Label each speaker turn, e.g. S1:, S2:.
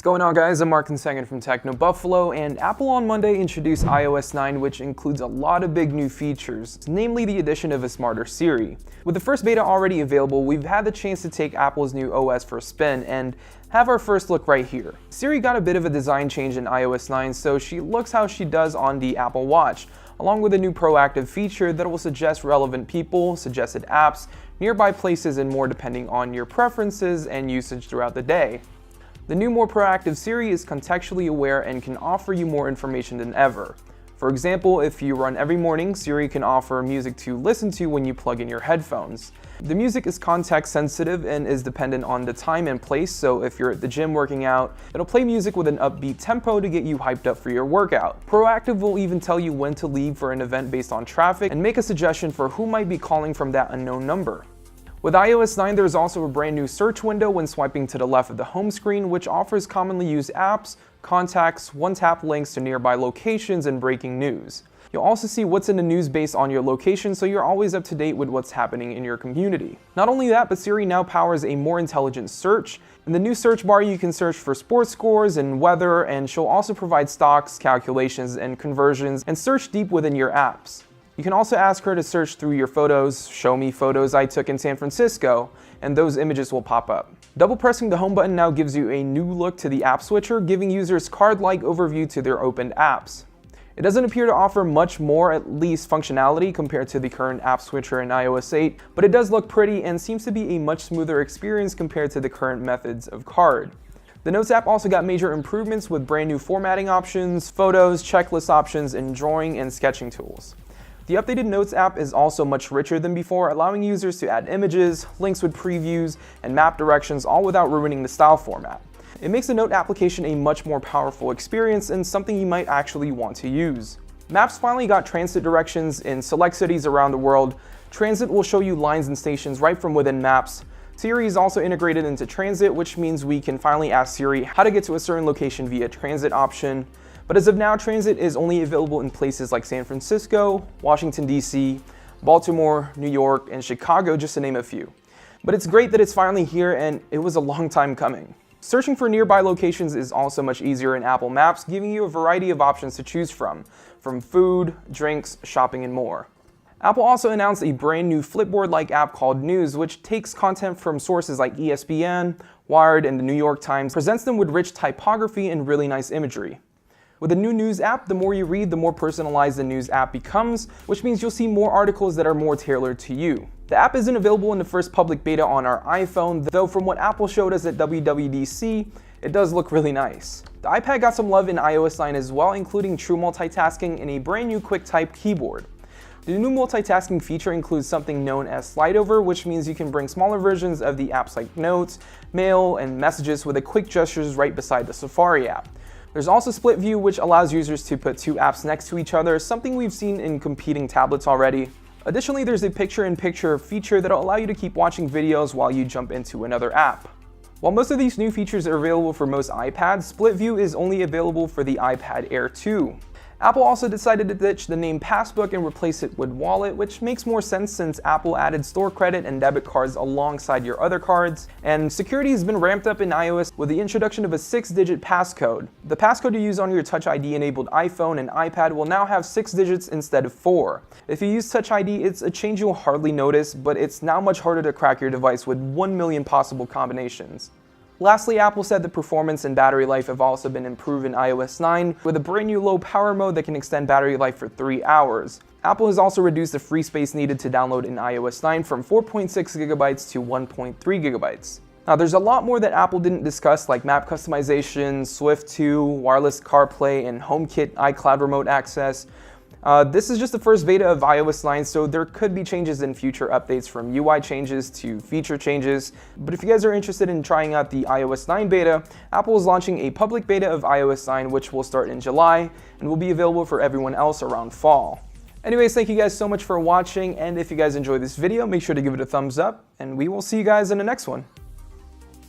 S1: going on, guys? I'm Mark II from Techno Buffalo, and Apple on Monday introduced iOS 9, which includes a lot of big new features, namely the addition of a smarter Siri. With the first beta already available, we've had the chance to take Apple's new OS for a spin and have our first look right here. Siri got a bit of a design change in iOS 9, so she looks how she does on the Apple Watch, along with a new proactive feature that will suggest relevant people, suggested apps, nearby places, and more depending on your preferences and usage throughout the day. The new, more proactive Siri is contextually aware and can offer you more information than ever. For example, if you run every morning, Siri can offer music to listen to when you plug in your headphones. The music is context sensitive and is dependent on the time and place, so if you're at the gym working out, it'll play music with an upbeat tempo to get you hyped up for your workout. Proactive will even tell you when to leave for an event based on traffic and make a suggestion for who might be calling from that unknown number. With iOS 9, there's also a brand new search window when swiping to the left of the home screen, which offers commonly used apps, contacts, one-tap links to nearby locations, and breaking news. You'll also see what's in the news based on your location, so you're always up to date with what's happening in your community. Not only that, but Siri now powers a more intelligent search. In the new search bar, you can search for sports scores and weather, and she'll also provide stocks, calculations, and conversions, and search deep within your apps. You can also ask her to search through your photos, show me photos I took in San Francisco, and those images will pop up. Double pressing the home button now gives you a new look to the app switcher, giving users card-like overview to their opened apps. It doesn't appear to offer much more, at least functionality, compared to the current app switcher in iOS 8, but it does look pretty and seems to be a much smoother experience compared to the current methods of card. The Notes app also got major improvements with brand new formatting options, photos, checklist options, and drawing and sketching tools. The updated Notes app is also much richer than before, allowing users to add images, links with previews, and map directions, all without ruining the style format. It makes the Note application a much more powerful experience and something you might actually want to use. Maps finally got transit directions in select cities around the world. Transit will show you lines and stations right from within Maps. Siri is also integrated into Transit, which means we can finally ask Siri how to get to a certain location via Transit option. But as of now, Transit is only available in places like San Francisco, Washington, D.C., Baltimore, New York, and Chicago, just to name a few. But it's great that it's finally here, and it was a long time coming. Searching for nearby locations is also much easier in Apple Maps, giving you a variety of options to choose from food, drinks, shopping, and more. Apple also announced a brand new Flipboard-like app called News, which takes content from sources like ESPN, Wired, and the New York Times, presents them with rich typography and really nice imagery. With the new News app, the more you read, the more personalized the News app becomes, which means you'll see more articles that are more tailored to you. The app isn't available in the first public beta on our iPhone, though from what Apple showed us at WWDC, it does look really nice. The iPad got some love in iOS 9 as well, including true multitasking and a brand new QuickType keyboard. The new multitasking feature includes something known as slide over, which means you can bring smaller versions of the apps like Notes, Mail, and Messages with a quick gestures right beside the Safari app. There's also split view, which allows users to put two apps next to each other, something we've seen in competing tablets already. Additionally, there's a picture-in-picture feature that'll allow you to keep watching videos while you jump into another app. While most of these new features are available for most iPads, split view is only available for the iPad Air 2. Apple also decided to ditch the name Passbook and replace it with Wallet, which makes more sense since Apple added store credit and debit cards alongside your other cards. And security has been ramped up in iOS with the introduction of a 6-digit passcode. The passcode you use on your Touch ID enabled iPhone and iPad will now have 6 digits instead of 4. If you use Touch ID, it's a change you'll hardly notice, but it's now much harder to crack your device with 1 million possible combinations. Lastly, Apple said the performance and battery life have also been improved in iOS 9 with a brand new low power mode that can extend battery life for 3 hours. Apple has also reduced the free space needed to download in iOS 9 from 4.6 gigabytes to 1.3 gigabytes. Now, there's a lot more that Apple didn't discuss, like map customization, Swift 2, wireless CarPlay, and HomeKit iCloud remote access. This is just the first beta of iOS 9, so there could be changes in future updates, from UI changes to feature changes. But if you guys are interested in trying out the iOS 9 beta, Apple is launching a public beta of iOS 9, which will start in July and will be available for everyone else around fall. Anyways, thank you guys so much for watching, and if you guys enjoyed this video, make sure to give it a thumbs up, and we will see you guys in the next one.